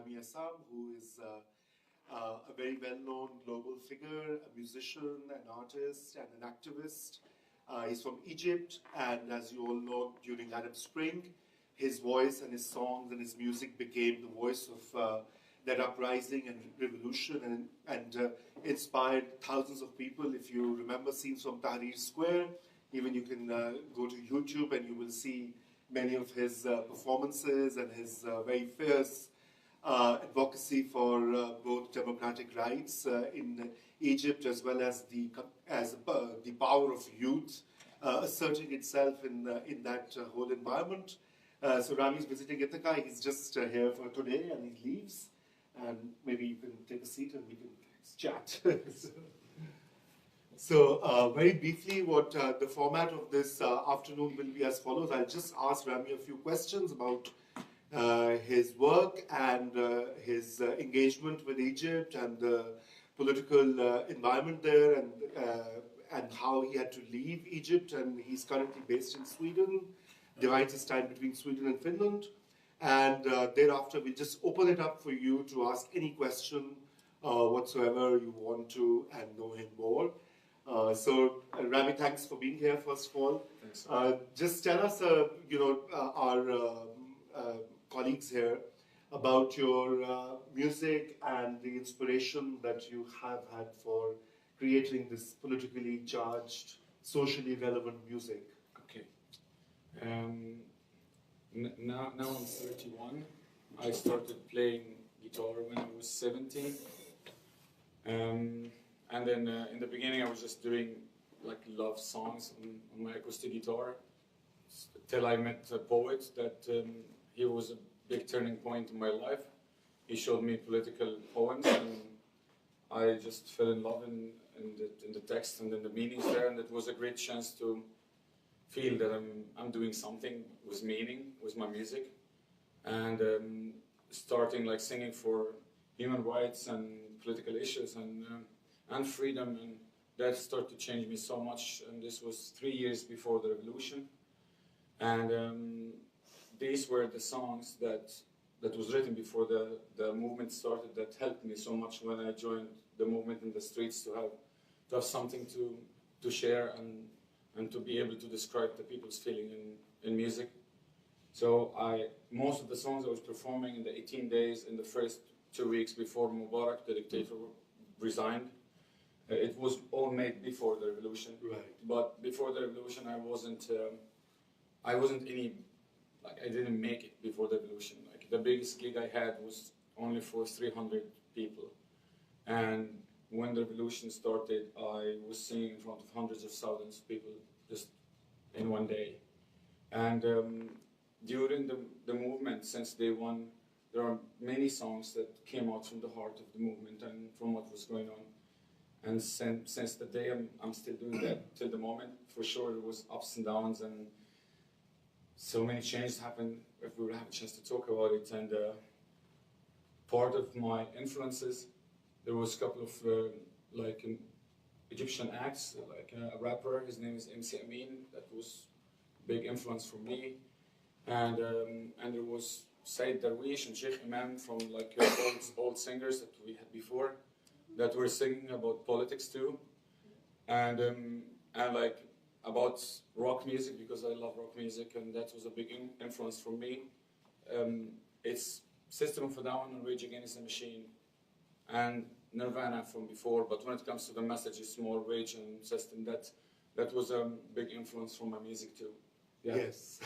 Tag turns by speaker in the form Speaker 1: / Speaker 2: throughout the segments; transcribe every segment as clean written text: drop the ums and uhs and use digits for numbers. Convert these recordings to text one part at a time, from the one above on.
Speaker 1: Ramy Essam, who is a very well-known global figure, a musician, an artist, and an activist. He's from Egypt, and as you all know, during Arab Spring, his voice and his songs and his music became the voice of that uprising and revolution, and inspired thousands of people. If you remember scenes from Tahrir Square, even you can go to YouTube and you will see many of his performances and his very fierce advocacy for both democratic rights in Egypt, as well as the power of youth asserting itself in that whole environment. So Ramy is visiting Ithaca. He's just here for today, and he leaves. And maybe you can take a seat and we can chat. So very briefly, what the format of this afternoon will be as follows. I'll just ask Ramy a few questions about his work and his engagement with Egypt and the political environment there, and how he had to leave Egypt. And he's currently based in Sweden, divides his time between Sweden and Finland. And thereafter, we'll just open it up for you to ask any question whatsoever you want to and know him more. So, Ramy, thanks for being here, first of all.
Speaker 2: Thanks.
Speaker 1: Just tell us, our colleagues here, about your music and the inspiration that you have had for creating this politically charged, socially relevant music.
Speaker 2: Okay. Now I'm 31. I started playing guitar when I was 17. And then in the beginning I was just doing like love songs on my acoustic guitar, till I met a poet that he was a big turning point in my life. He showed me political poems, and I just fell in love in the text and in the meanings there, and it was a great chance to feel that I'm doing something with meaning with my music, and starting like singing for human rights and political issues and freedom, and that started to change me so much. And this was 3 years before the revolution, and these were the songs that was written before the movement started, that helped me so much when I joined the movement in the streets, to have something to share and to be able to describe the people's feeling in music. So most of the songs I was performing in the 18 days, in the first 2 weeks before Mubarak, the dictator, resigned. It was all made before the revolution.
Speaker 1: Right.
Speaker 2: But before the revolution, I didn't make it before the revolution. Like, the biggest gig I had was only for 300 people. And when the revolution started, I was singing in front of hundreds of thousands of people just in one day. And during the movement, since day one, there are many songs that came out from the heart of the movement and from what was going on. And since the day, I'm still doing that till the moment. For sure, it was ups and downs, and so many changes happened. If we will have a chance to talk about it, and part of my influences, there was a couple of Egyptian acts, like a rapper. His name is MC Amin. That was a big influence for me, and there was Said Darwish and Sheikh Imam, from like old singers that we had before, that were singing about politics too, and like about rock music, because I love rock music, and that was a big influence for me. It's System of a Down and Rage Against the Machine, and Nirvana from before, but when it comes to the message, it's more Rage and System. That was a big influence for my music too.
Speaker 1: Yeah. Yes.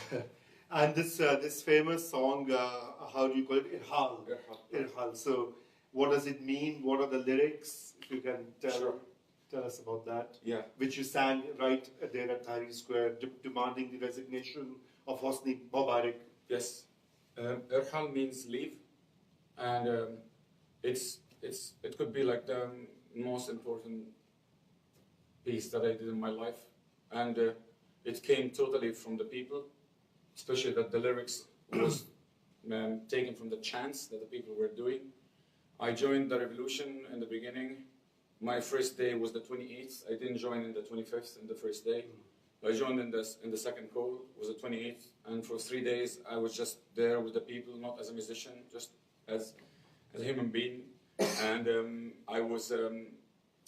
Speaker 1: And this famous song, how do you call it? Irhal. Irhal. So, what does it mean? What are the lyrics? If you can tell us about that.
Speaker 2: Yeah.
Speaker 1: Which you sang right there at Tahrir Square, demanding the resignation of Hosni Mubarak.
Speaker 2: Yes. Irhal means leave, and it could be like the most important piece that I did in my life, and it came totally from the people. Especially that the lyrics was taken from the chants that the people were doing. I joined the revolution in the beginning. My first day was the 28th. I didn't join in the 25th in the first day. I joined in the second call, was the 28th, and for 3 days I was just there with the people, not as a musician, just as as a human being, and I was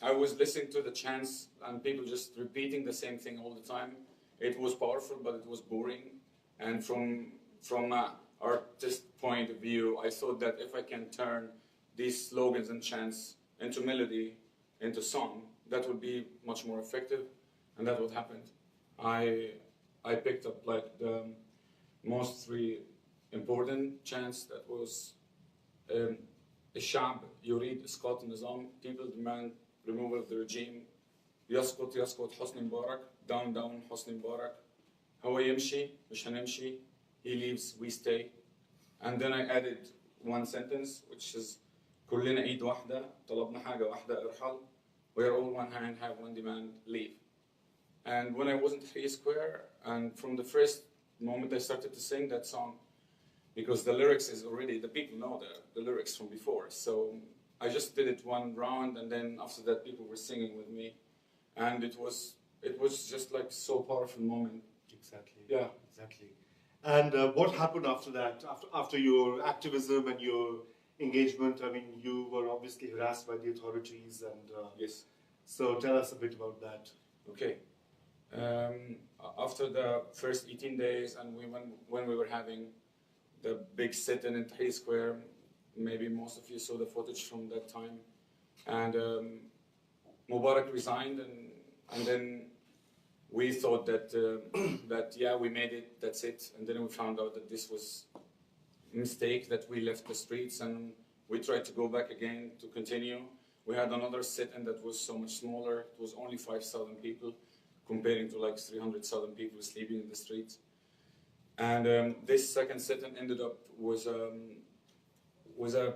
Speaker 2: listening to the chants and people just repeating the same thing all the time. It was powerful, but it was boring. And from an artist point of view, I thought that if I can turn these slogans and chants into melody, into song, that would be much more effective, and that's what happened. I picked up like the most three important chants. That was الشعب يريد إسقاط النظام, people demand removal of the regime, يسقط يسقط حسني مبارك, down down حسني مبارك, هو يمشي مش هنمشي, he leaves we stay. And then I added one sentence which is كلنا إيد واحدة, طلبنا حاجة واحدة, ارحل, we are all one hand, have one demand, leave. And when I was in Tahrir Square, and from the first moment I started to sing that song, because the lyrics is already, the people know the lyrics from before. So I just did it one round, and then after that people were singing with me. And it was just like so powerful moment.
Speaker 1: Exactly.
Speaker 2: Yeah.
Speaker 1: Exactly. And what happened after that? After your activism and your engagement, I mean, you were obviously harassed by the authorities, and
Speaker 2: Yes.
Speaker 1: so tell us a bit about that.
Speaker 2: Okay. After the first 18 days, and when we were having the big sit-in in Tahrir Square, maybe most of you saw the footage from that time, and Mubarak resigned, and then we thought that that yeah, we made it, that's it, and then we found out that this was a mistake, that we left the streets, and we tried to go back again to continue. We had another sit-in that was so much smaller. It was only 5,000 people, comparing to like 300,000 people sleeping in the streets. And this second sit-in ended up was a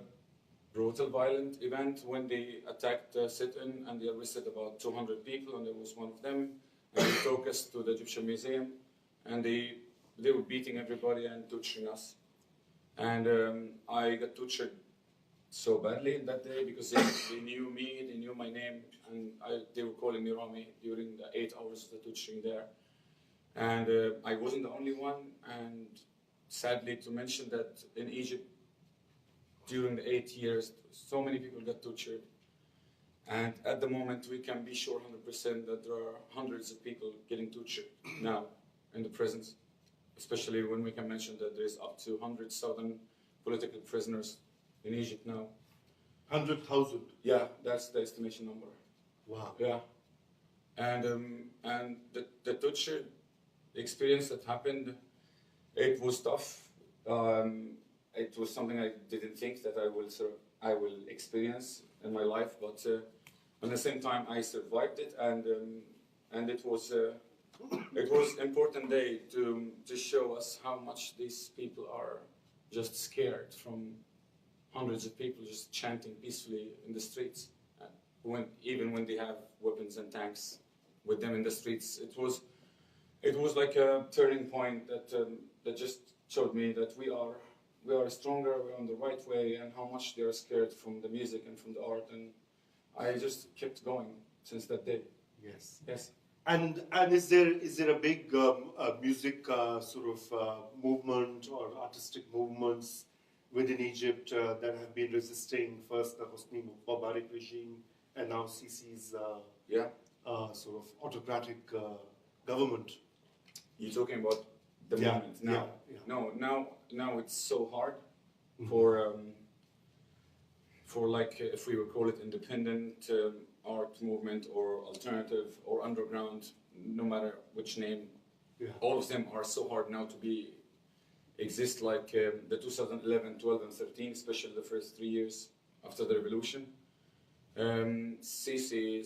Speaker 2: brutal, violent event when they attacked the sit-in, and they arrested about 200 people, and there was one of them. And they took us to the Egyptian Museum, and they were beating everybody and torturing us. And I got tortured so badly in that day because they knew me, they knew my name, and they were calling me Ramy during the 8 hours of the torturing there. And I wasn't the only one, and sadly to mention that in Egypt, during the 8 years, so many people got tortured. And at the moment, we can be sure 100% that there are hundreds of people getting tortured now in the prisons, especially when we can mention that there is up to 100,000 political prisoners in Egypt now.
Speaker 1: 100,000?
Speaker 2: Yeah, that's the estimation number.
Speaker 1: Wow.
Speaker 2: Yeah. And the torture experience that happened, it was tough. It was something I didn't think that I will experience in my life, but at the same time I survived it, and it was important day to show us how much these people are just scared from hundreds of people just chanting peacefully in the streets, even when they have weapons and tanks with them in the streets. It was like a turning point that just showed me that we are stronger, we're on the right way, and how much they are scared from the music and from the art. And I just kept going since that day.
Speaker 1: Yes.
Speaker 2: Yes.
Speaker 1: And is there a big music sort of movement or artistic movements within Egypt that have been resisting first the Hosni Mubarak regime and now Sisi's sort of autocratic government?
Speaker 2: You're talking about the moment now.
Speaker 1: Yeah.
Speaker 2: No, now it's so hard for like if we would call it independent art movement or alternative or underground, no matter which name.
Speaker 1: Yeah.
Speaker 2: All of them are so hard now to exist like the 2011, 12, and 13, especially the first 3 years after the revolution. Sisi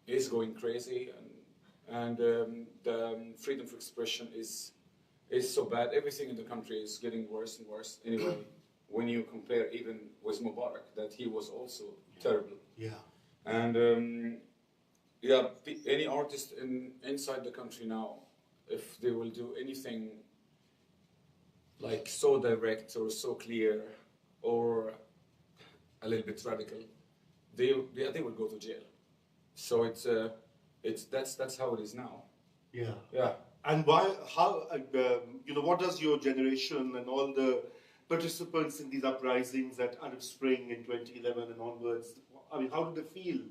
Speaker 2: is going crazy, and the freedom of expression is so bad. Everything in the country is getting worse and worse. Anyway, when you compare even with Mubarak, that he was also terrible.
Speaker 1: Yeah.
Speaker 2: And any artist inside the country now, if they will do anything like so direct or so clear or a little bit radical, they will go to jail. So that's how it is now.
Speaker 1: Yeah.
Speaker 2: Yeah.
Speaker 1: And why? How? What does your generation and all the participants in these uprisings at Arab Spring in 2011 and onwards, I mean, how do they feel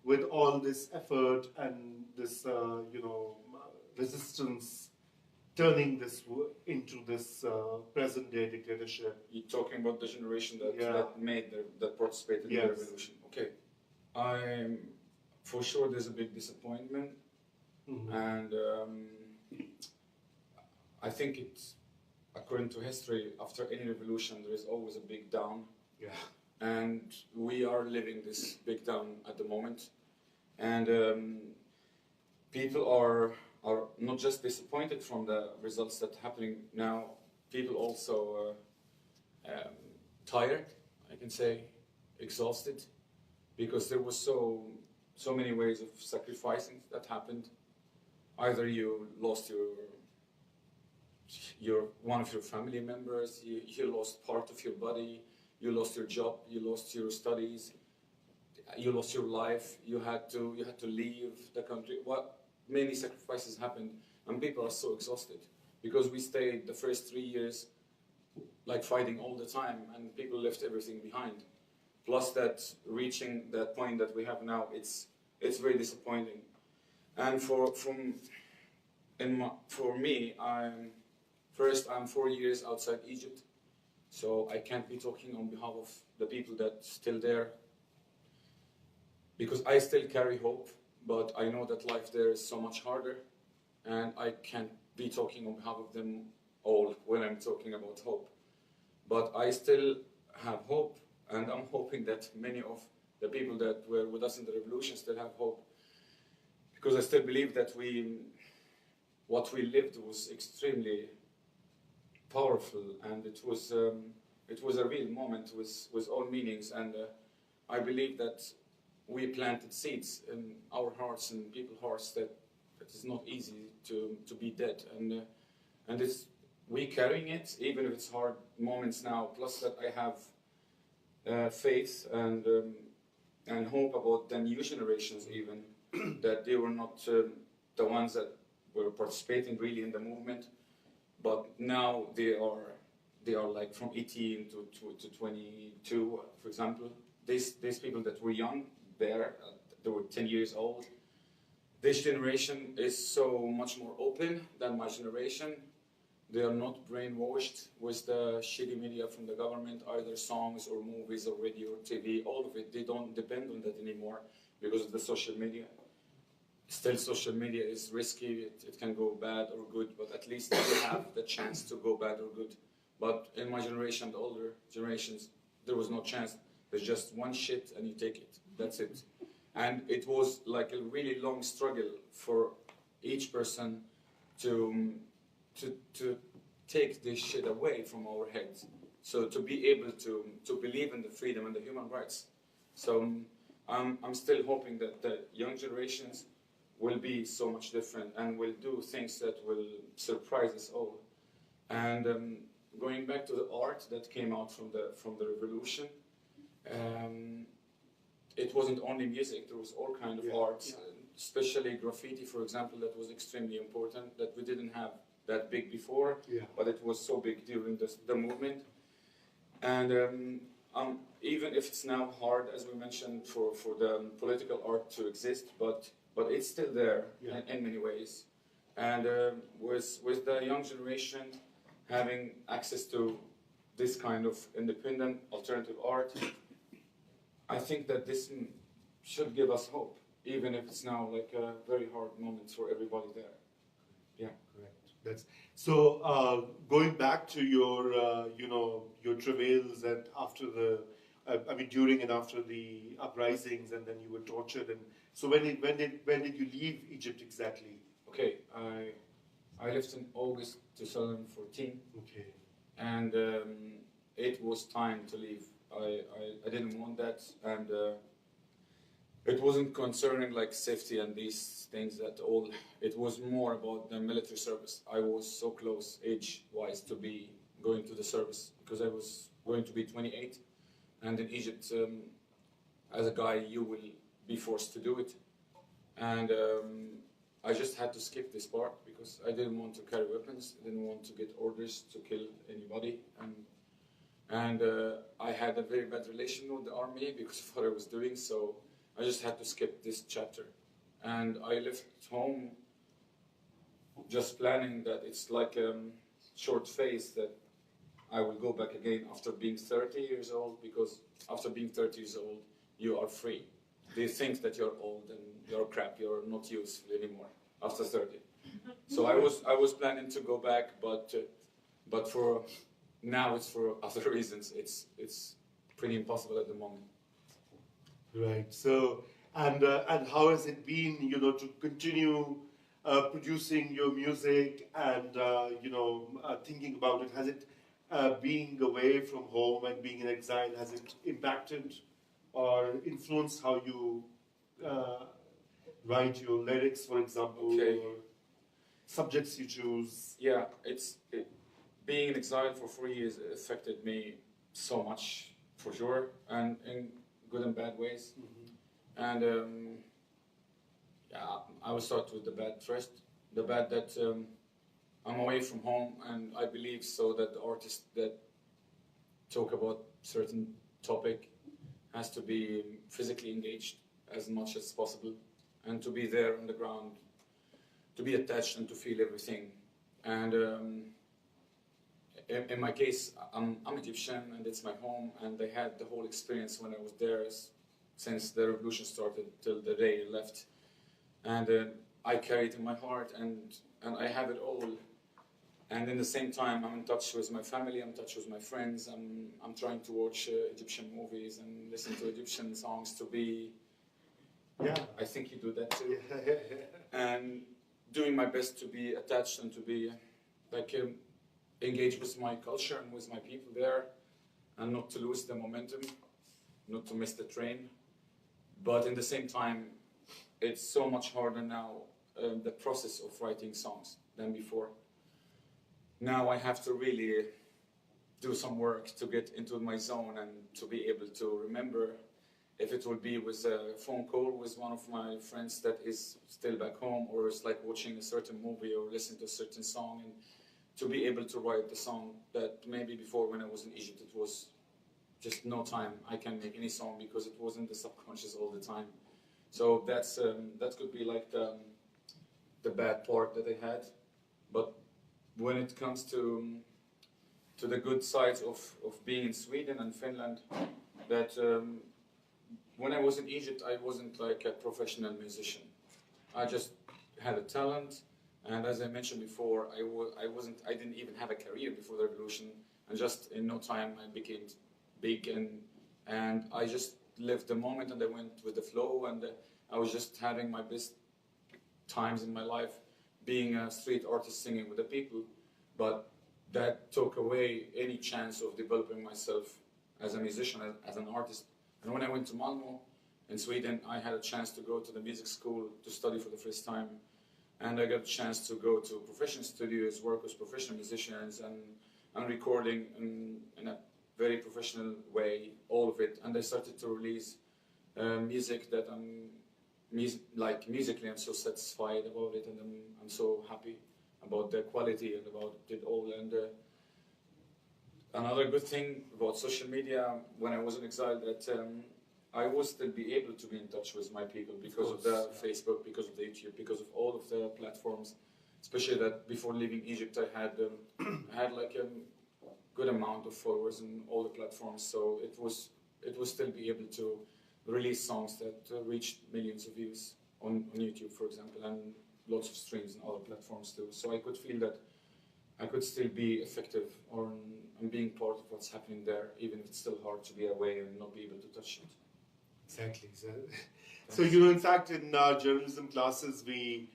Speaker 1: with all this effort and this, resistance turning this into this present-day dictatorship?
Speaker 2: You're talking about the generation that,
Speaker 1: Yeah.
Speaker 2: that participated in the
Speaker 1: Yes.
Speaker 2: revolution. Okay, for sure there's a big disappointment,
Speaker 1: Mhm.
Speaker 2: and I think it's, according to history, after any revolution there is always a big down,
Speaker 1: Yeah.
Speaker 2: and we are living this big down at the moment, and people are not just disappointed from the results that are happening now, people also tired, I can say, exhausted, because there was so many ways of sacrificing that happened. Either you lost your one of your family members, you lost part of your body, you lost your job, you lost your studies, you lost your life, you had to leave the country. Many sacrifices happened, and people are so exhausted because we stayed the first 3 years like fighting all the time, and people left everything behind. Plus that reaching that point that we have now, it's very disappointing. And for me, I'm 4 years outside Egypt, so I can't be talking on behalf of the people that's still there, because I still carry hope, but I know that life there is so much harder, and I can't be talking on behalf of them all when I'm talking about hope. But I still have hope, and I'm hoping that many of the people that were with us in the revolution still have hope, because I still believe that what we lived was extremely powerful, and it was a real moment with all meanings, and I believe that we planted seeds in our hearts and people's hearts that it's not easy to be dead, and it's we carrying it, even if it's hard moments now. Plus that I have faith and hope about the new generations, even that they were not the ones that were participating really in the movement, but now they are like from 18 to 22, for example. These people that were young there, they were 10 years old. This generation is so much more open than my generation. They are not brainwashed with the shitty media from the government, either songs or movies or radio or TV, all of it. They don't depend on that anymore because of the social media. Still, social media is risky. It can go bad or good, but at least they have the chance to go bad or good. But in my generation, the older generations, there was no chance. There's just one shit and you take it. That's it. And it was like a really long struggle for each person to take this shit away from our heads. So to be able to believe in the freedom and the human rights. So I'm still hoping that the young generations will be so much different and will do things that will surprise us all. And going back to the art that came out from the revolution, it wasn't only music, there was all kind of arts, especially graffiti, for example, that was extremely important, that we didn't have that big before, but it was so big during the movement. And even if it's now hard, as we mentioned, for the political art to exist, but it's still there in many ways. And with the young generation having access to this kind of independent alternative art, I think that this should give us hope, even if it's now like a very hard moment for everybody there. Yeah,
Speaker 1: correct. So going back to your your travails and after the during and after the uprisings, and then you were tortured, and so when did you leave Egypt exactly?
Speaker 2: Okay, I left in August 2014.
Speaker 1: Okay,
Speaker 2: and it was time to leave. I didn't want that, and it wasn't concerning like safety and these things at all. It was more about the military service. I was so close age-wise to be going to the service because I was going to be 28, and in Egypt, as a guy, you will be forced to do it, and I just had to skip this part because I didn't want to carry weapons. I didn't want to get orders to kill anybody, and And I had a very bad relation with the army because of what I was doing, so I just had to skip this chapter. And I left home just planning that it's like a short phase that I will go back again after being 30 years old, because after being 30 years old, you are free. They think that you're old and you're crap, you're not useful anymore after 30. So I was planning to go back, but for now it's for other reasons. It's pretty impossible at the moment.
Speaker 1: Right. So, and how has it been, to continue producing your music and, thinking about it? Has it, being away from home and being in exile, has it impacted or influenced how you write your lyrics, for example,
Speaker 2: Okay.
Speaker 1: or subjects you choose?
Speaker 2: Yeah, being in exile for 4 years affected me so much, for sure, and in good and bad ways.
Speaker 1: Mm-hmm.
Speaker 2: And yeah, I will start with the bad first. The bad that I'm away from home, and I believe so that the artist that talk about certain topic has to be physically engaged as much as possible, and to be there on the ground, to be attached and to feel everything. And in my case, I'm Egyptian and it's my home, and I had the whole experience when I was there since the revolution started till the day I left. And I carry it in my heart, and I have it all. And in the same time, I'm in touch with my family, I'm in touch with my friends, I'm trying to watch Egyptian movies and listen to Egyptian songs to be...
Speaker 1: Yeah.
Speaker 2: I think you do that too. And doing my best to be attached and to be like engaged with my culture and with my people there, and not to lose the momentum, not to miss the train. But in the same time, it's so much harder now, the process of writing songs, than before. Now I have to really do some work to get into my zone and to be able to remember, if it will be with a phone call with one of my friends that is still back home, or it's like watching a certain movie or listening to a certain song, and to be able to write the song that maybe before when I was in Egypt it was just no time I can make any song because it was in the subconscious all the time. So that could be like the bad part that I had. But when it comes to the good sides of being in Sweden and Finland, that when I was in Egypt, I wasn't like a professional musician. I just had a talent, and as I mentioned before, I didn't even have a career before the revolution, and just in no time I became big, and I just lived the moment, and I went with the flow, and I was just having my best times in my life, being a street artist singing with the people. But that took away any chance of developing myself as a musician, as an artist. And when I went to Malmö in Sweden, I had a chance to go to the music school to study for the first time. And I got a chance to go to professional studios, work with professional musicians, and recording in a very professional way, all of it. And I started to release music that musically I'm so satisfied about it, and I'm so happy about the quality and about it all. And another good thing about social media when I was in exile, that I will still be able to be in touch with my people because of the Facebook, because of the YouTube, because of all of the platforms. Especially that before leaving Egypt, I had like a good amount of followers in all the platforms. So it was still be able to release songs that reached millions of views on YouTube, for example, and lots of streams on other platforms too. So I could feel that I could still be effective on being part of what's happening there, even if it's still hard to be away and not be able to touch it.
Speaker 1: Exactly. So in fact, in journalism classes, we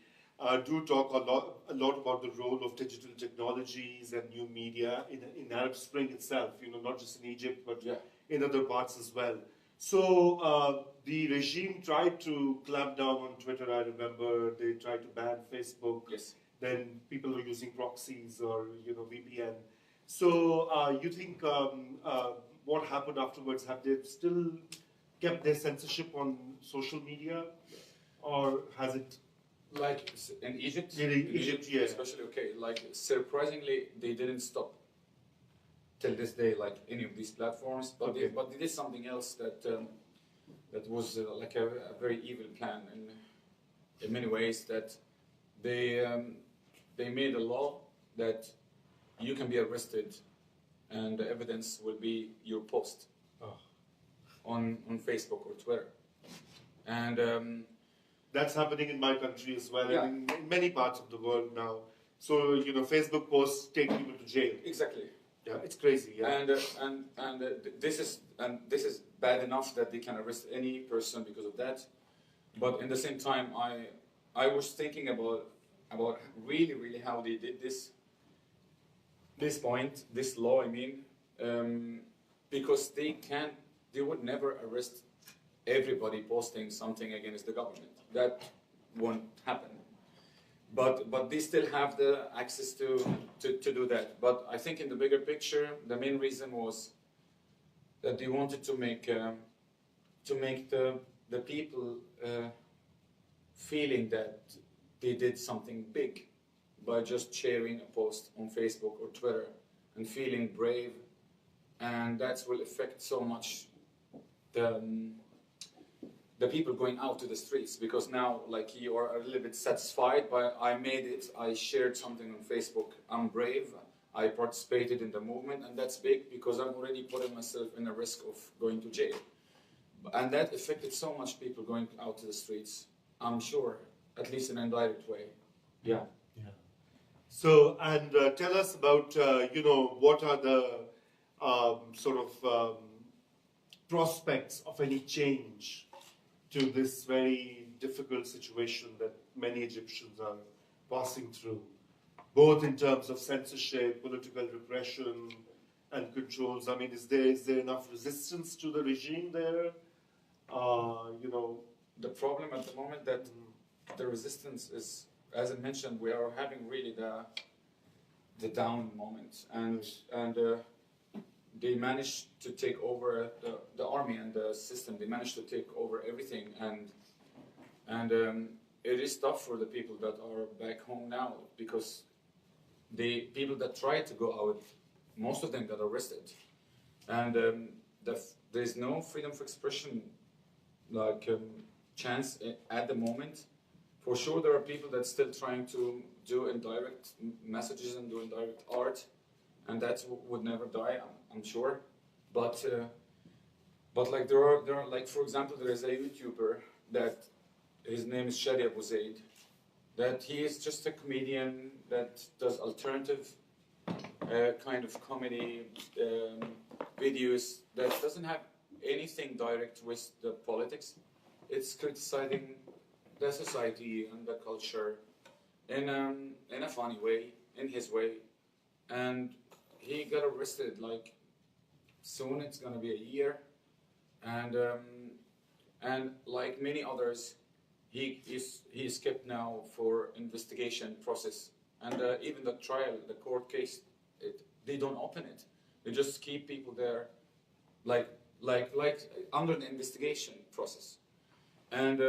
Speaker 1: do talk a lot about the role of digital technologies and new media in Arab Spring itself, not just in Egypt, but in other parts as well. So the regime tried to clamp down on Twitter, I remember. They tried to ban Facebook.
Speaker 2: Yes.
Speaker 1: Then people were using proxies or VPN. So you think what happened afterwards? Have they still kept their censorship on social media, or has it?
Speaker 2: Like in Egypt,
Speaker 1: Egypt, yeah.
Speaker 2: Especially, okay. Like surprisingly, they didn't stop till this day like any of these platforms, but
Speaker 1: Okay.
Speaker 2: they did something else that was like a very evil plan in many ways. That they made a law that you can be arrested, and the evidence will be your post on Facebook or Twitter, and
Speaker 1: That's happening in my country as well,
Speaker 2: Yeah.
Speaker 1: and in many parts of the world now. So, Facebook posts take people to jail.
Speaker 2: exactly.
Speaker 1: Yeah, it's crazy. Yeah.
Speaker 2: And this is bad enough that they can arrest any person because of that. But in the same time, I was thinking about really how they did this law. I mean, because they would never arrest everybody posting something against the government. That won't happen. But they still have the access to do that. But I think in the bigger picture, the main reason was that they wanted to make the people feeling that they did something big by just sharing a post on Facebook or Twitter and feeling brave, and that will affect so much the people going out to the streets, because now like you are a little bit satisfied by I made it, I shared something on Facebook, I'm brave, I participated in the movement, and that's big because I'm already putting myself in a risk of going to jail. And that affected so much people going out to the streets, I'm sure, at least in an indirect way. Yeah.
Speaker 1: So, and tell us about, what are the prospects of any change to this very difficult situation that many Egyptians are passing through, both in terms of censorship, political repression, and controls. I mean, is there enough resistance to the regime there?
Speaker 2: The problem at the moment that the resistance is, as I mentioned, we are having really the down moment, and they managed to take over the army and the system. They managed to take over everything, and it is tough for the people that are back home now, because the people that try to go out, most of them got arrested, and there's no freedom of expression chance at the moment. For sure, there are people that still trying to do indirect messages and do indirect art, and that would never die, I'm sure. But like there are like, for example, there is a YouTuber that his name is Shadi Abu Zaid, that he is just a comedian that does alternative kind of comedy videos that doesn't have anything direct with the politics. It's criticizing the society and the culture in a funny way, in his way, and he got arrested. Like soon, it's gonna be a year, and like many others, he is kept now for investigation process, and even the trial, the court case, they don't open it. They just keep people there, like under the investigation process, and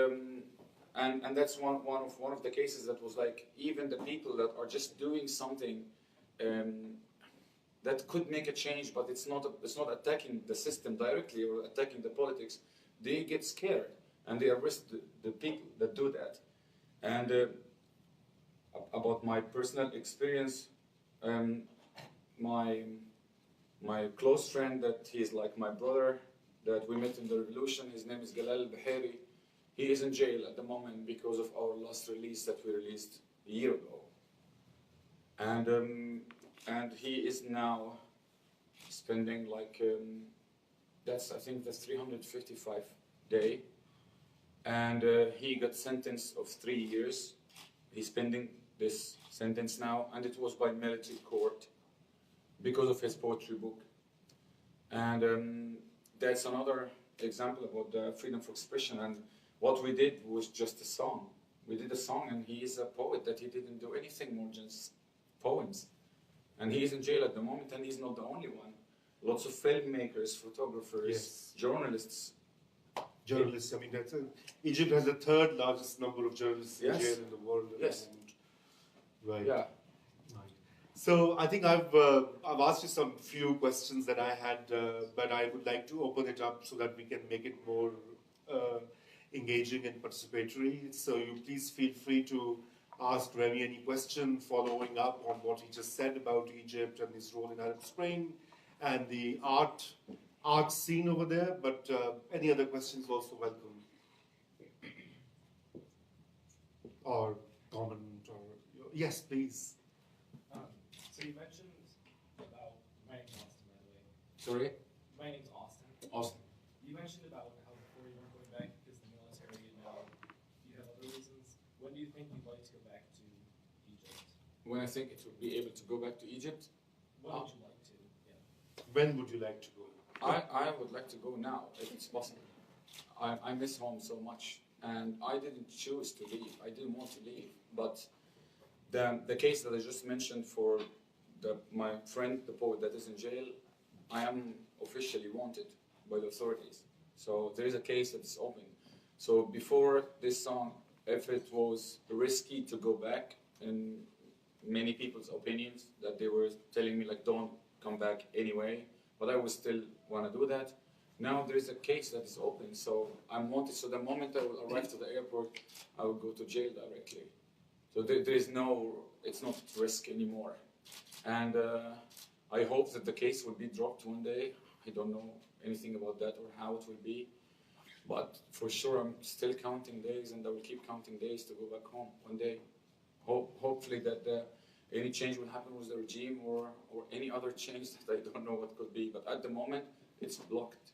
Speaker 2: that's one of the cases that was like, even the people that are just doing something that could make a change, but it's not attacking the system directly or attacking the politics, they get scared and they arrest the people that do that. And about my personal experience, my close friend that he is like my brother, that we met in the revolution, his name is Galal al-Bahiri. He is in jail at the moment because of our last release that we released a year ago. And he is now spending like, I think that's 355 day. And he got sentenced of 3 years. He's pending this sentence now, and it was by military court because of his poetry book. And that's another example about the freedom of expression. And what we did was just a song. We did a song, and he is a poet that he didn't do anything more, just poems. And he is in jail at the moment, and he's not the only one. Lots of filmmakers, photographers,
Speaker 1: Yes.
Speaker 2: journalists.
Speaker 1: Journalists, I mean, Egypt has the third largest number of journalists in
Speaker 2: Yes.
Speaker 1: jail in the world at
Speaker 2: Yes.
Speaker 1: the moment. Right.
Speaker 2: Yeah.
Speaker 1: Right. So I think I've asked you some few questions that I had, but I would like to open it up so that we can make it more uh, engaging and participatory. So you please feel free to ask Remy any question following up on what he just said about Egypt and his role in Arab Spring and the art scene over there. But any other questions also welcome, or comment, or yes, please.
Speaker 3: So you mentioned about, my name's Austin, by the way.
Speaker 2: Sorry?
Speaker 3: My name's Austin.
Speaker 2: Austin.
Speaker 3: You mentioned about how before you weren't going back because the military, and now you have other reasons. When do you think you'd like to go back to Egypt?
Speaker 2: When I think it would be able to go back to Egypt,
Speaker 3: When would you like to? Yeah.
Speaker 1: When would you like to go?
Speaker 2: I would like to go now, if it's possible. I miss home so much, and I didn't choose to leave. I didn't want to leave, but the case that I just mentioned for my friend, the poet that is in jail, I am officially wanted by the authorities. So there is a case that is open. So before this song, if it was risky to go back, in many people's opinions, that they were telling me like, don't come back anyway, but I would still want to do that. Now there is a case that is open, so I'm wanted. So the moment I will arrive to the airport, I will go to jail directly. So there is no, it's not risk anymore. And I hope that the case will be dropped one day. I don't know anything about that or how it will be. But for sure, I'm still counting days, and I will keep counting days to go back home one day. Hopefully that any change will happen with the regime or any other change that I don't know what could be. But at the moment, it's blocked.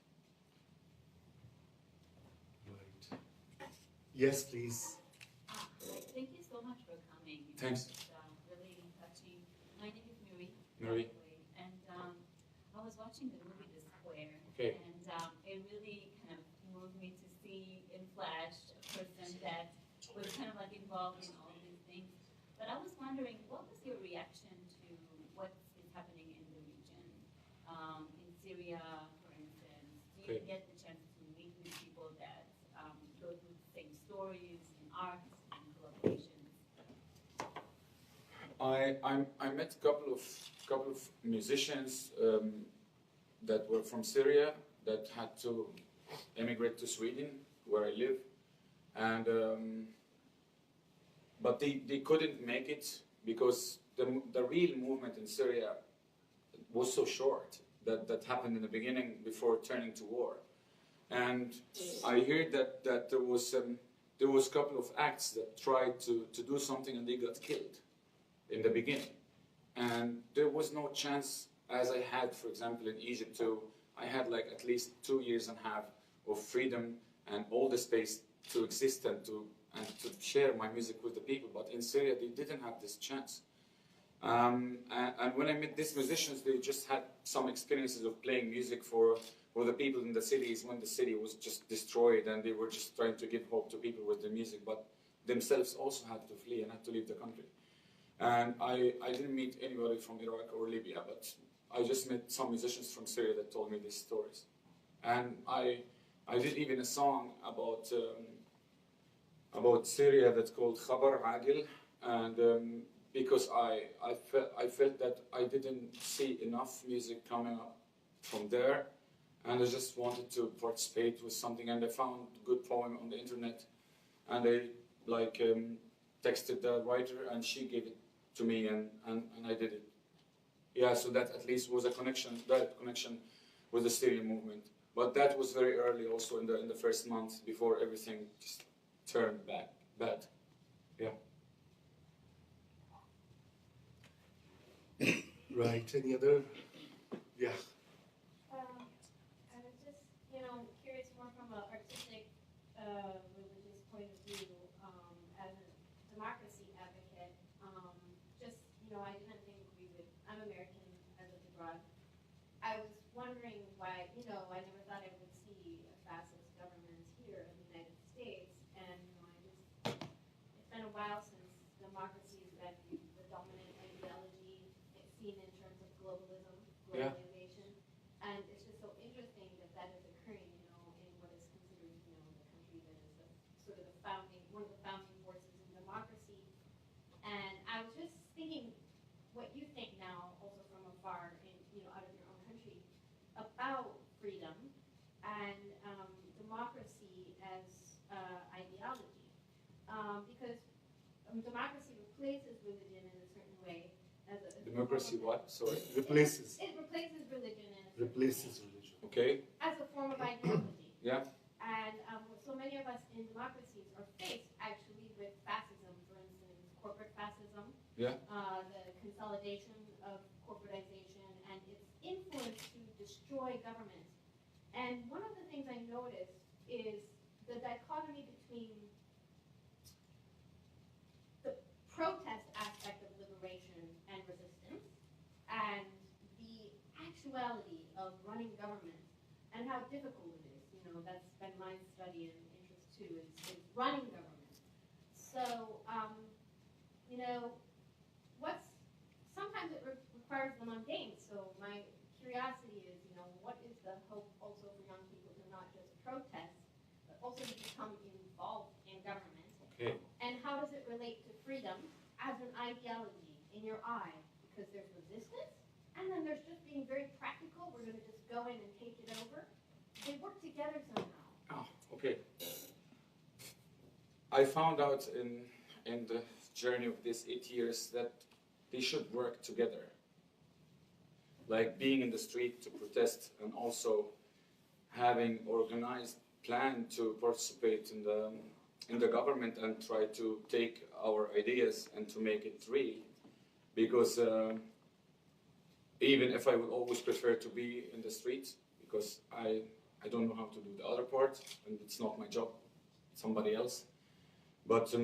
Speaker 1: Right. Yes, please.
Speaker 4: Thank you so much for coming.
Speaker 2: Thanks.
Speaker 4: It's really touching. My name is Miri.
Speaker 2: Miri.
Speaker 4: And I was watching the movie The Square.
Speaker 2: Okay.
Speaker 4: And it really kind of moved me to see in Flash a person that was kind of like involved in all these things. But I was wondering, what was your reaction to what is happening in the region? In Syria, for instance, do you
Speaker 2: Okay.
Speaker 4: get the chance to meet with people that go through the same stories in art and collaborations?
Speaker 2: I met a couple of musicians that were from Syria that had to emigrate to Sweden, where I live, and but they couldn't make it because the real movement in Syria was so short that happened in the beginning before turning to war, and I heard that there was a couple of acts that tried to do something and they got killed in the beginning, and there was no chance, as I had, for example, in Egypt. I had like at least 2.5 years of freedom and all the space to exist and to share my music with the people. But in Syria, they didn't have this chance. And when I met these musicians, they just had some experiences of playing music for the people in the cities when the city was just destroyed, and they were just trying to give hope to people with the music, but themselves also had to flee and had to leave the country. And I didn't meet anybody from Iraq or Libya, but I just met some musicians from Syria that told me these stories. And I did even a song about Syria that's called Khabar Agil, and because I felt that I didn't see enough music coming up from there, and I just wanted to participate with something, and I found a good poem on the internet, and I texted the writer, and she gave it to me, and I did it. Yeah, so that at least was a direct connection with the Syrian movement. But that was very early, also in the first month before everything just turned bad. Yeah.
Speaker 1: Right. Any other? Yeah.
Speaker 5: I was just, curious more from an artistic, religious point of view, as a democracy advocate. I didn't think I'm American, I lived abroad. I was wondering why, I never thought I would see a fascist government here in the United States. And, it's been a while since democracy has been the dominant ideology seen in terms of globalism,
Speaker 2: Yeah.
Speaker 5: globalization. And it's just so interesting that is occurring, in what is considered, the country that is one of the founding forces in democracy. And I was just thinking what you think about freedom and democracy as ideology, because democracy replaces religion in a certain way.
Speaker 2: Democracy what? Sorry.
Speaker 1: Replaces.
Speaker 5: It replaces religion in a certain
Speaker 1: Replaces
Speaker 5: way,
Speaker 1: religion.
Speaker 2: Okay.
Speaker 5: as a form of ideology.
Speaker 2: Yeah.
Speaker 5: And so many of us in democracies are faced actually with fascism, for instance, corporate fascism,
Speaker 2: Yeah.
Speaker 5: the consolidation of corporatization and its influence to destroy government. And one of the things I noticed is the dichotomy between the protest aspect of liberation and resistance and the actuality of running government and how difficult it is. You know, that's been my study and interest too, is running government. So, you know, sometimes it requires the mundane. So my curiosity is, you know, what is the hope also for young people to not just protest, but also to become involved in government?
Speaker 2: Okay.
Speaker 5: And how does it relate to freedom as an ideology in your eye? Because there's resistance, and then there's just being very practical. We're going to just go in and take it over. They work together somehow.
Speaker 2: Oh, okay. I found out in the journey of these 8 years that they should work together. Like being in the street to protest and also having organized plan to participate in the government and try to take our ideas and to make it real. Because even if I would always prefer to be in the streets, because I don't know how to do the other part, and it's not my job, it's somebody else. But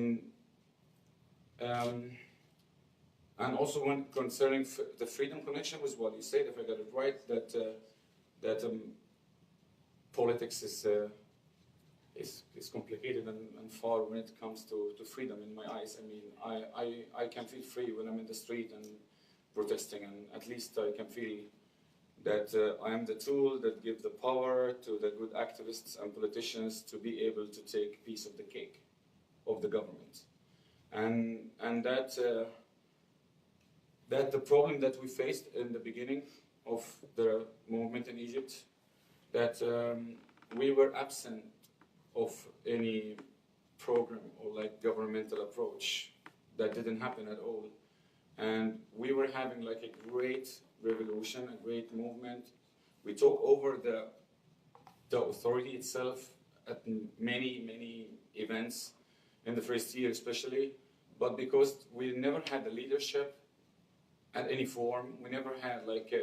Speaker 2: and also when concerning the freedom connection was what you said, if I got it right, that politics is complicated and far when it comes to freedom in my eyes. I mean, I can feel free when I'm in the street and protesting, and at least I can feel that I am the tool that gives the power to the good activists and politicians to be able to take piece of the cake of the government. And that the problem that we faced in the beginning of the movement in Egypt, that we were absent of any program or like governmental approach. That didn't happen at all. And we were having like a great revolution, a great movement. We took over the authority itself at many events in the first year especially, but because we never had the leadership at any form, we never had like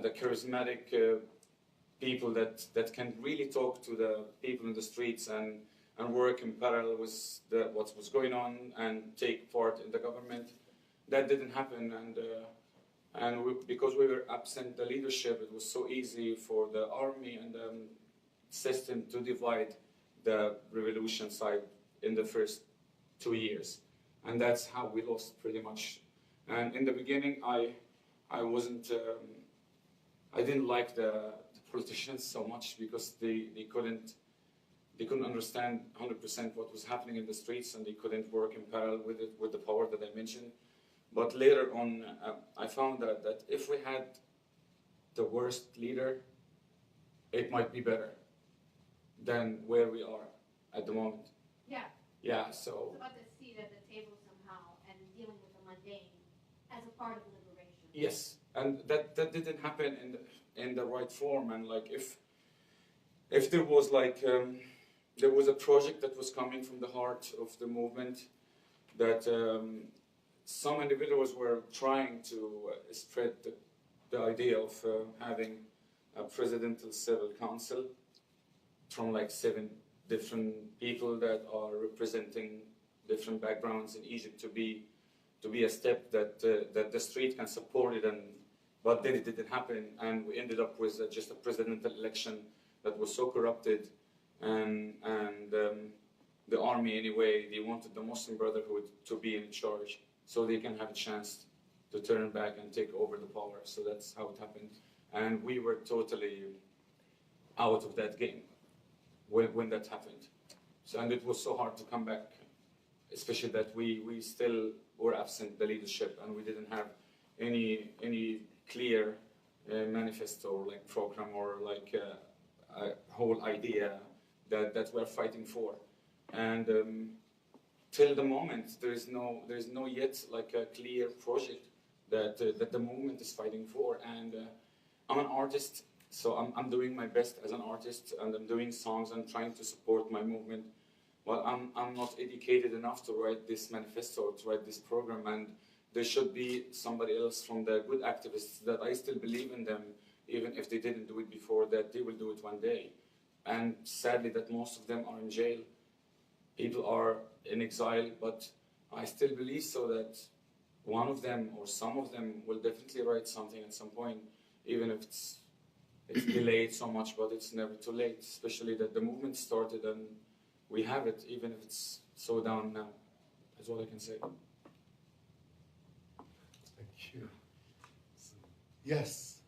Speaker 2: the charismatic people that can really talk to the people in the streets and work in parallel with what was going on and take part in the government. That didn't happen, and because we were absent the leadership, it was so easy for the army and the system to divide the revolution side in the first 2 years, and that's how we lost pretty much. And in the beginning, I wasn't, I didn't like the politicians so much because they couldn't understand 100% what was happening in the streets, and they couldn't work in parallel with it, with the power that I mentioned. But later on, I found that if we had the worst leader, it might be better than where we are at the moment.
Speaker 5: Yeah.
Speaker 2: Yeah, so...
Speaker 5: It's about the seat at the table somehow and dealing with the mundane as a part of liberation.
Speaker 2: Yes, and that didn't happen in the right form. And like if there was like there was a project that was coming from the heart of the movement that some individuals were trying to spread the idea of having a presidential civil council from like 7 different people that are representing different backgrounds in Egypt to be a step that the street can support it, but then it didn't happen, and we ended up with just a presidential election that was so corrupted, and the army anyway, they wanted the Muslim Brotherhood to be in charge so they can have a chance to turn back and take over the power. So that's how it happened, and we were totally out of that game when that happened. So, and it was so hard to come back, especially that we still were absent the leadership, and we didn't have any clear manifesto or like program or like a whole idea that we're fighting for. And till the moment, there is no yet like a clear project that the movement is fighting for. And I'm an artist, so I'm doing my best as an artist, and I'm doing songs and trying to support my movement. Well, I'm not educated enough to write this manifesto, to write this program, and there should be somebody else from the good activists that I still believe in them, even if they didn't do it before, that they will do it one day. And sadly, that most of them are in jail. People are in exile, but I still believe so that one of them or some of them will definitely write something at some point, even if it's delayed so much, but it's never too late, especially that the movement started and we have it, even if it's so down now. That's all I can say.
Speaker 1: Thank you. Yes.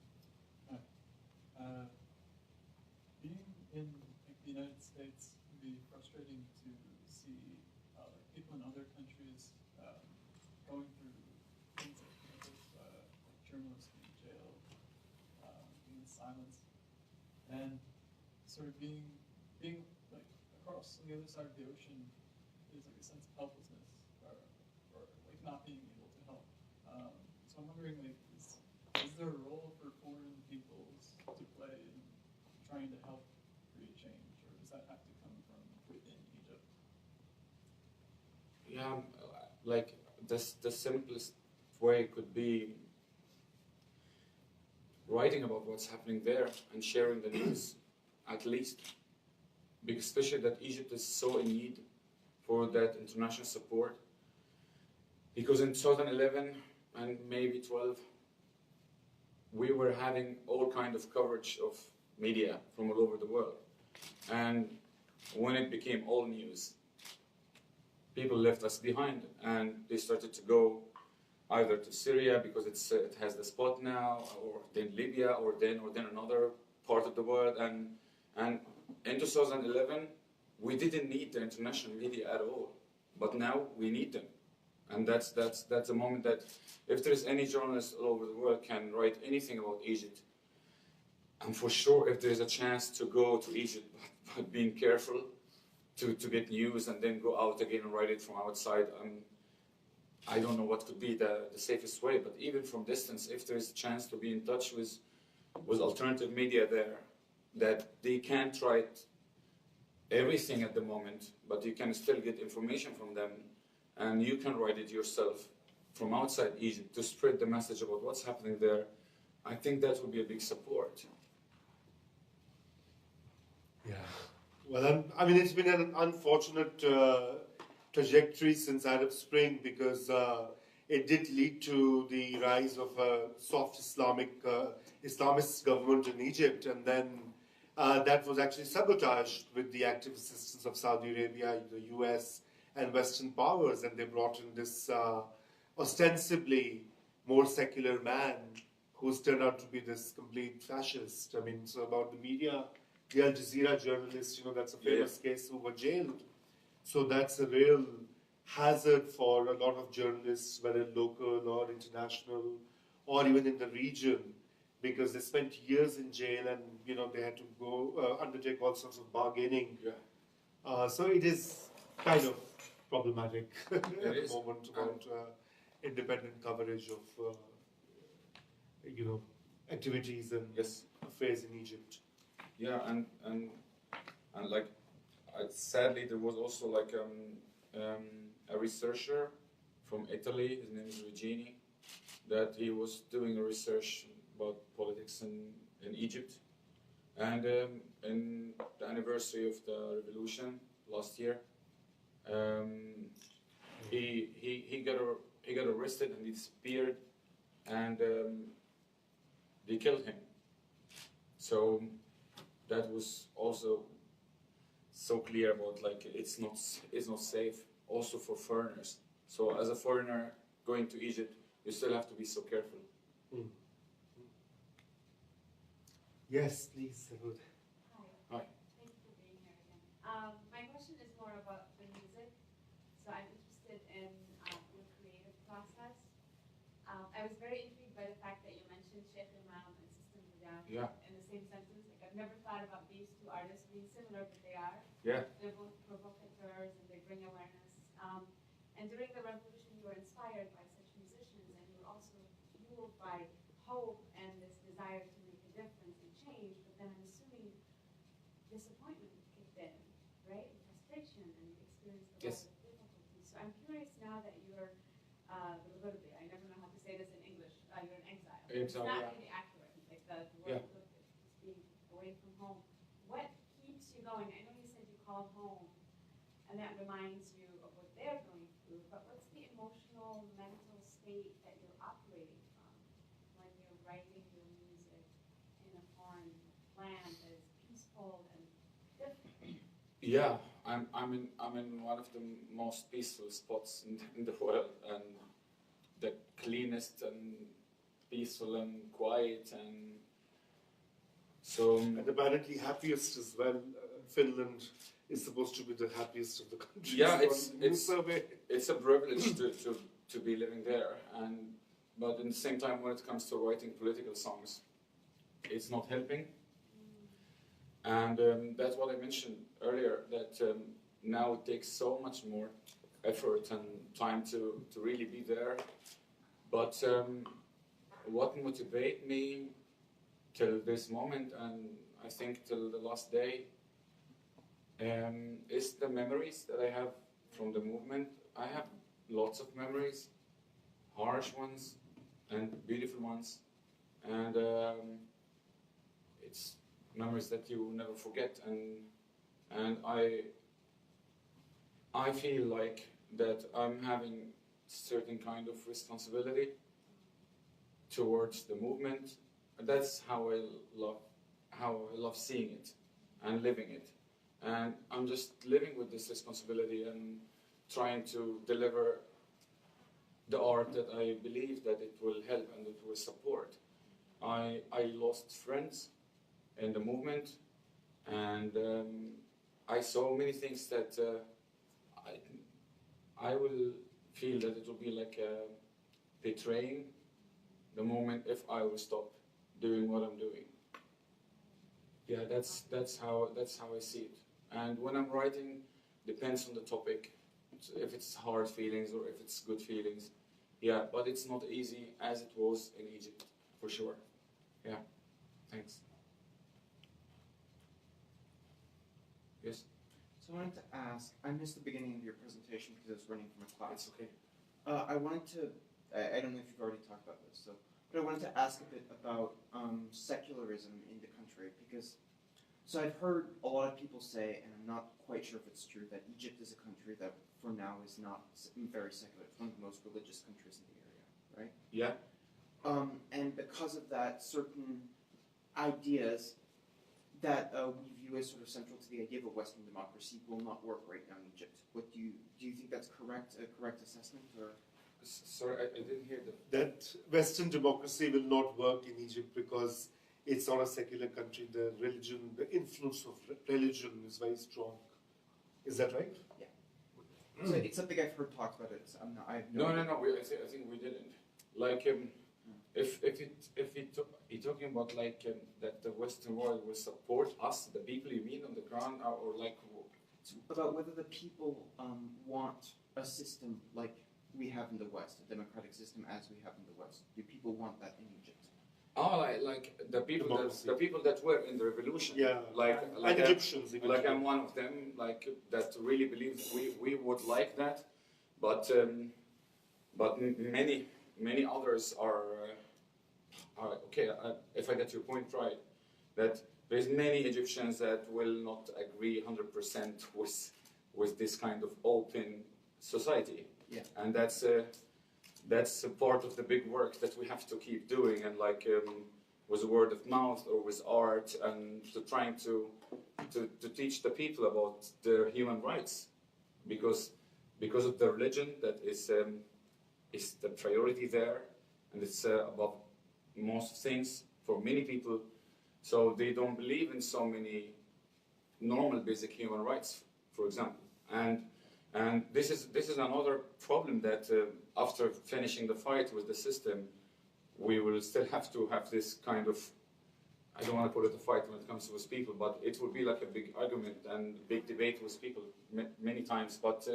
Speaker 6: Being in like, the United States can be frustrating to see like, people in other countries going through things like journalists being jailed, being in silence, and sort of being like across on the other side of the ocean is like a sense of helplessness or like not being able to help. So I'm wondering, like, is there a role for foreign peoples to play in trying to help create change, or does that have to come from within Egypt?
Speaker 2: Yeah, like the simplest way could be writing about what's happening there and sharing the news, at least. Because especially that Egypt is so in need for that international support. Because in 2011 and maybe 12, we were having all kind of coverage of media from all over the world. And when it became all news, people left us behind and they started to go either to Syria because it has the spot now, or then Libya, or then another part of the world. And in 2011, we didn't need the international media at all, but now we need them. And that's a moment that if there is any journalist all over the world can write anything about Egypt, and for sure if there is a chance to go to Egypt, but being careful to get news and then go out again and write it from outside, I don't know what could be the safest way, but even from distance, if there is a chance to be in touch with alternative media there, that they can't write everything at the moment, but you can still get information from them, and you can write it yourself from outside Egypt to spread the message about what's happening there. I think that would be a big support.
Speaker 1: Yeah. Well, I mean, it's been an unfortunate trajectory since Arab Spring, because it did lead to the rise of a soft Islamist government in Egypt, and then that was actually sabotaged with the active assistance of Saudi Arabia, the US, and Western powers, and they brought in this ostensibly more secular man who's turned out to be this complete fascist. I mean, so about the media, the Al Jazeera journalists, that's a famous case who were jailed. So that's a real hazard for a lot of journalists, whether local or international, or even in the region, because they spent years in jail and they had to go undertake all sorts of bargaining.
Speaker 2: Yeah.
Speaker 1: So it is kind of problematic at the moment about independent coverage of activities and affairs in Egypt.
Speaker 2: Yeah, and like sadly there was also like a researcher from Italy. His name is Regini, that he was doing a research about politics in Egypt, and in the anniversary of the revolution last year, he got arrested and he disappeared, and they killed him. So that was also so clear about like it's not safe also for foreigners. So as a foreigner going to Egypt, you still have to be so careful.
Speaker 1: Mm. Yes, please, Sarud.
Speaker 2: Hi.
Speaker 5: Thank you for being here again. My question is more about the music. So I'm interested in your creative process. I was very intrigued by the fact that you mentioned Sheikh Imam and Sister
Speaker 2: Yeah.
Speaker 5: in the same sentence. Like I've never thought about these two artists being similar, but they are.
Speaker 2: Yeah.
Speaker 5: They're both provocateurs and they bring awareness. And during the revolution, you were inspired by such musicians, and you were also fueled by hope and this desire to make a difference and change. But then I'm assuming disappointment kicked in, right? And frustration, and you experienced a
Speaker 2: Yes.
Speaker 5: lot of difficulty. So I'm curious now that you're, I never know how to say this in English. You're in exile. It's
Speaker 2: Exile,
Speaker 5: not
Speaker 2: yeah.
Speaker 5: really accurate. Like the
Speaker 2: Yeah.
Speaker 5: word just being away from home. What keeps you going? I know you said you called home, and that reminds you of what they're going through. But what's the emotional, mental state that you're operating from when you're writing your music in a foreign land that is peaceful and different?
Speaker 2: Yeah, I'm in one of the most peaceful spots in the world, and the cleanest and peaceful and quiet, and so
Speaker 1: And apparently happiest as well. Finland is supposed to be the happiest of the countries.
Speaker 2: Yeah,
Speaker 1: on the survey.
Speaker 2: it's a privilege to be living there, but at the same time, when it comes to writing political songs, it's not helping. And that's what I mentioned earlier, that now it takes so much more effort and time to really be there. But what motivated me till this moment, and I think till the last day, is the memories that I have from the movement. I have lots of memories, harsh ones and beautiful ones, and it's memories that you will never forget. And I feel like that I'm having certain kind of responsibility towards the movement. That's how I love seeing it and living it. And I'm just living with this responsibility and trying to deliver the art that I believe that it will help and it will support. I lost friends in the movement, and I saw many things that I will feel that it will be like betraying the moment if I will stop doing what I'm doing. Yeah, that's how I see it. And when I'm writing, depends on the topic, if it's hard feelings or if it's good feelings. Yeah, but it's not easy as it was in Egypt, for sure. Yeah, thanks. Yes?
Speaker 7: So I wanted to ask, I missed the beginning of your presentation because I was running from a class.
Speaker 2: It's okay.
Speaker 7: I wanted to, I don't know if you've already talked about this, but I wanted to ask a bit about secularism in the country, because, so I've heard a lot of people say, and I'm not quite sure if it's true, that Egypt is a country that for now is not very secular. It's one of the most religious countries in the area, right?
Speaker 2: Yeah.
Speaker 7: And because of that, certain ideas that we view as sort of central to the idea of a Western democracy will not work right now in Egypt. What do you think that's correct? A correct assessment, or?
Speaker 2: Sorry, I didn't hear
Speaker 1: That Western democracy will not work in Egypt because it's not a secular country. The religion, the influence of religion is very strong. Is that right?
Speaker 7: Yeah. So it's something I've heard talked about. I have
Speaker 2: No.
Speaker 7: idea.
Speaker 2: I think we didn't. Like, if you're talking about like that the Western world will support us, the people you mean on the ground, or like.
Speaker 7: About whether the people want a system like we have in the West, a democratic system as we have in the West. Do people want that in Egypt?
Speaker 2: Oh, like the people that were in the revolution.
Speaker 1: Yeah.
Speaker 2: Like
Speaker 1: and Egyptians.
Speaker 2: Like I'm one of them. Like that really believes we would like that, but many others are okay. If I get your point right, that there's many Egyptians that will not agree 100% with this kind of open society.
Speaker 7: Yeah.
Speaker 2: And that's a part of the big work that we have to keep doing, and like with word of mouth or with art, and to trying to teach the people about their human rights, because of the religion that is the priority there, and it's above most things for many people. So they don't believe in so many normal basic human rights, for example, and this is another problem that after finishing the fight with the system, we will still have to have this kind of I don't want to call it a fight when it comes with people, but it would be like a big argument and big debate with people many times. But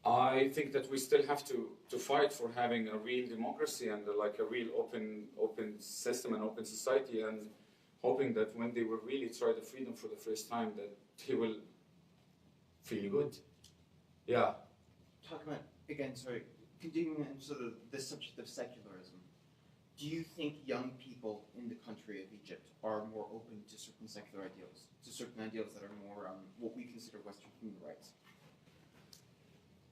Speaker 2: I think that we still have to fight for having a real democracy and like a real open system and open society, and hoping that when they will really try the freedom for the first time, that they will feel good. Yeah.
Speaker 7: Talk about, again, sorry, continuing on sort of the subject of secularism. Do you think young people in the country of Egypt are more open to certain secular ideals, to certain ideals that are more what we consider Western human rights?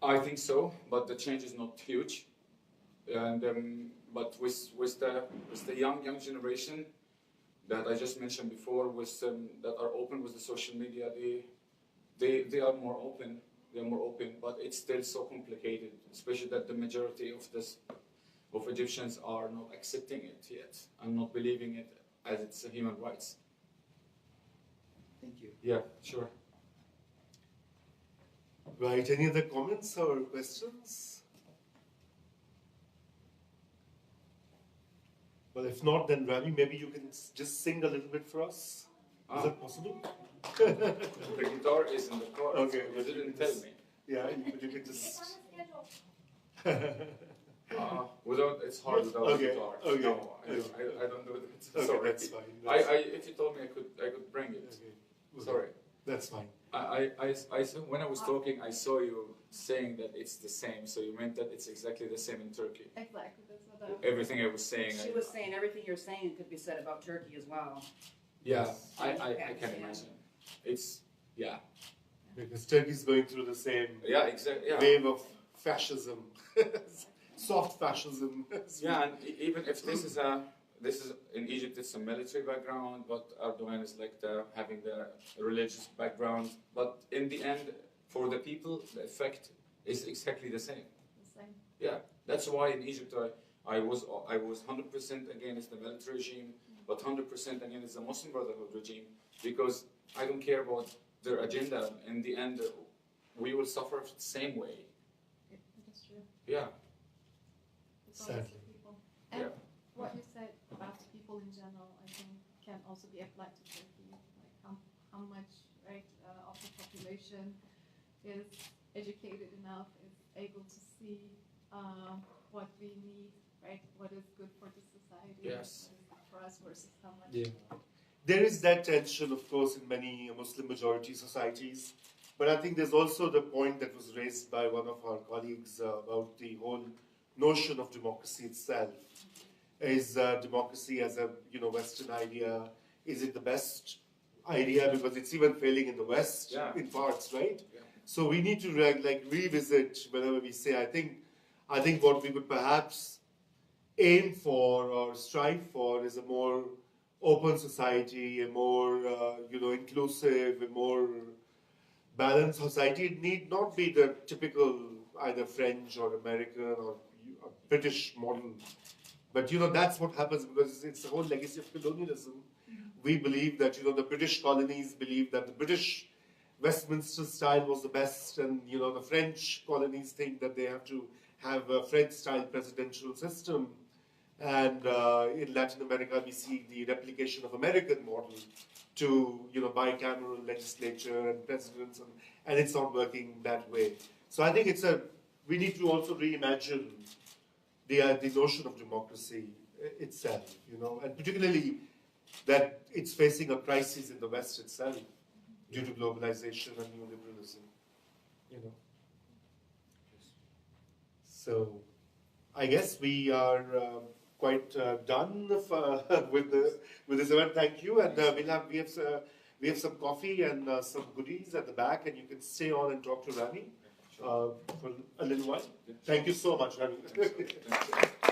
Speaker 2: I think so, but the change is not huge. And but with the young generation that I just mentioned before, with that are open with the social media, they are more open. They're more open, but it's still so complicated, especially that the majority of Egyptians are not accepting it yet and not believing it as it's a human rights.
Speaker 7: Thank you.
Speaker 2: Yeah, sure.
Speaker 1: Right, any other comments or questions? Well, if not, then Ramy, maybe you can just sing a little bit for us. Is that possible?
Speaker 2: The guitar is in the car.
Speaker 1: Okay,
Speaker 2: You didn't tell me.
Speaker 1: Yeah, but you can just.
Speaker 2: Without, it's hard without
Speaker 1: Okay,
Speaker 2: the guitar.
Speaker 1: okay,
Speaker 2: No,
Speaker 1: okay.
Speaker 2: I don't do that.
Speaker 1: Okay,
Speaker 2: Sorry.
Speaker 1: that's fine.
Speaker 2: If you told me, I could bring it.
Speaker 1: Okay.
Speaker 2: Sorry.
Speaker 1: That's fine.
Speaker 2: When I was talking, I saw you saying that it's the same. So you meant that it's exactly the same in Turkey.
Speaker 8: Exactly, that's what
Speaker 2: Everything I was saying.
Speaker 8: she was saying. Everything you're saying could be said about Turkey as well.
Speaker 2: Yeah, I can
Speaker 8: Yeah.
Speaker 2: imagine. It's yeah.
Speaker 1: Because Turkey's going through the same
Speaker 2: Yeah, exactly. Yeah.
Speaker 1: wave of fascism, soft fascism.
Speaker 2: Yeah, and even if this is in Egypt, it's a military background, but Erdogan is like having the religious background. But in the end, for the people, the effect is exactly the same.
Speaker 8: The same.
Speaker 2: Yeah, that's why in Egypt I was 100% against the military regime, but 100% against the Muslim Brotherhood regime, because I don't care about their agenda. In the end, we will suffer the same way.
Speaker 8: That's true.
Speaker 2: Yeah.
Speaker 8: It's always
Speaker 1: Sadly.
Speaker 8: the people.
Speaker 9: And
Speaker 2: Yeah.
Speaker 9: what you said about people in general, I think, can also be applied to Turkey. Like how much, right, of the population is educated enough, is able to see what we need, right? What is good for the society?
Speaker 2: Yes.
Speaker 9: What is good for us versus how much.
Speaker 1: Yeah. There is that tension, of course, in many Muslim majority societies. But I think there's also the point that was raised by one of our colleagues about the whole notion of democracy itself. Is democracy as a Western idea, is it the best idea? Because it's even failing in the West in parts, right?
Speaker 2: Yeah.
Speaker 1: So we need to revisit whenever we say, I think what we could perhaps aim for or strive for is a more open society, a more inclusive, a more balanced society. It need not be the typical either French or American or British model. But that's what happens because it's the whole legacy of colonialism. We believe that the British colonies believe that the British Westminster style was the best, and the French colonies think that they have to have a French-style presidential system. And in Latin America, we see the replication of American model to bicameral legislature and presidents, and it's not working that way. So I think we need to also reimagine the notion of democracy itself, and particularly that it's facing a crisis in the West itself due to globalization and neoliberalism, So I guess we are quite done with this event. Thank you, and we have some coffee and some goodies at the back, and you can stay on and talk to Ramy for a little while. Thank you so much, Ramy.
Speaker 2: Thank you.